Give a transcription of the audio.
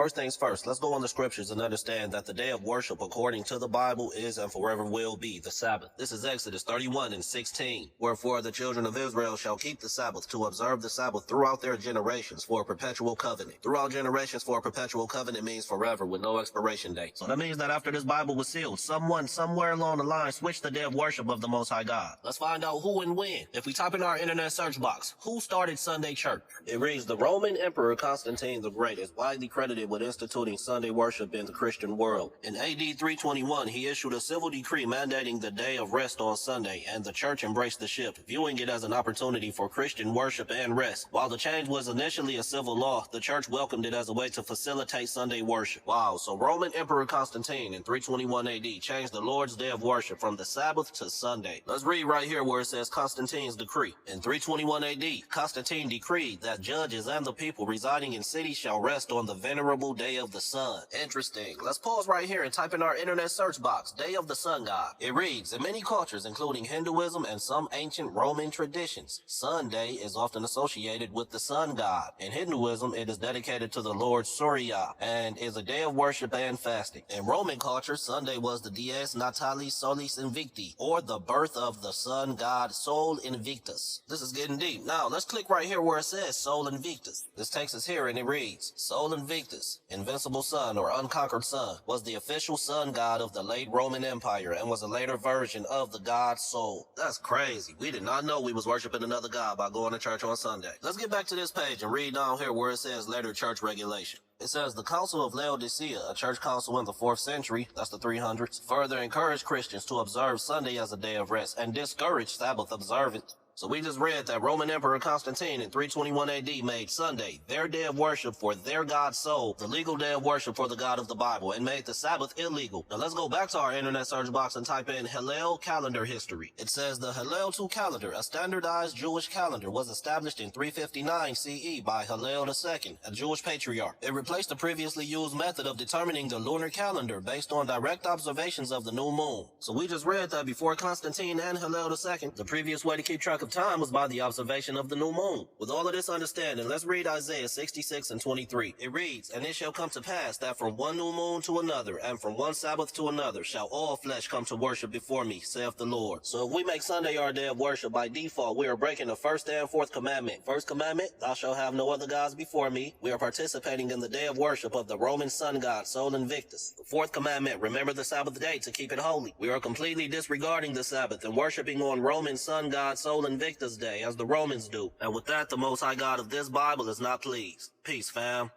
First things first, let's go on the scriptures and understand that the day of worship according to the Bible is and forever will be the Sabbath. This is Exodus 31:16. Wherefore the children of Israel shall keep the Sabbath to observe the Sabbath throughout their generations for a perpetual covenant. Throughout generations for a perpetual covenant means forever with no expiration date. So that means that after this Bible was sealed, someone somewhere along the line switched the day of worship of the Most High God. Let's find out who and when. If we type in our internet search box, who started Sunday church? It reads, the Roman Emperor Constantine the Great is widely credited with instituting Sunday worship in the Christian world. In AD 321, he issued a civil decree mandating the day of rest on Sunday, and the church embraced the shift, viewing it as an opportunity for Christian worship and rest. While the change was initially a civil law, the church welcomed it as a way to facilitate Sunday worship. Wow, so Roman Emperor Constantine in 321 AD changed the Lord's day of worship from the Sabbath to Sunday. Let's read right here where it says Constantine's decree. In 321 AD, Constantine decreed that judges and the people residing in cities shall rest on the venerable day of the sun. Interesting. Let's pause right here and type in our internet search box, Day of the Sun God. It reads, in many cultures, including Hinduism and some ancient Roman traditions, Sunday is often associated with the sun god. In Hinduism, it is dedicated to the Lord Surya and is a day of worship and fasting. In Roman culture, Sunday was the Dies Natalis Solis Invicti, or the birth of the sun god Sol Invictus. This is getting deep. Now, let's click right here where it says Sol Invictus. This takes us here and it reads, Sol Invictus, invincible sun or unconquered sun, was the official sun god of the late Roman Empire and was a later version of the god Sol. That's crazy. We did not know we was worshiping another god by going to church on Sunday. Let's get back to this page and read down here where it says later church regulation. It says the Council of Laodicea, a church council in the 4th century, that's the 300s, further encouraged Christians to observe Sunday as a day of rest and discouraged Sabbath observance. So we just read that Roman Emperor Constantine in 321 AD made Sunday their day of worship for their god Sol, the legal day of worship for the God of the Bible, and made the Sabbath illegal. Now let's go back to our internet search box and type in Hillel calendar history. It says the Hillel II calendar, a standardized Jewish calendar, was established in 359 CE by Hillel II, a Jewish patriarch. It replaced the previously used method of determining the lunar calendar based on direct observations of the new moon. So we just read that before Constantine and Hillel II, the previous way to keep track of time was by the observation of the new moon. With all of this understanding, let's read Isaiah 66:23. It reads, and it shall come to pass that from one new moon to another, and from one Sabbath to another, shall all flesh come to worship before me, saith the Lord. So if we make Sunday our day of worship, by default, we are breaking the first and fourth commandment. First commandment, thou shalt have no other gods before me. We are participating in the day of worship of the Roman sun god, Sol Invictus. The fourth commandment, remember the Sabbath day to keep it holy. We are completely disregarding the Sabbath and worshiping on Roman sun god, Sol Invictus Day, as the Romans do. And with that, the Most High God of this Bible is not pleased. Peace, fam.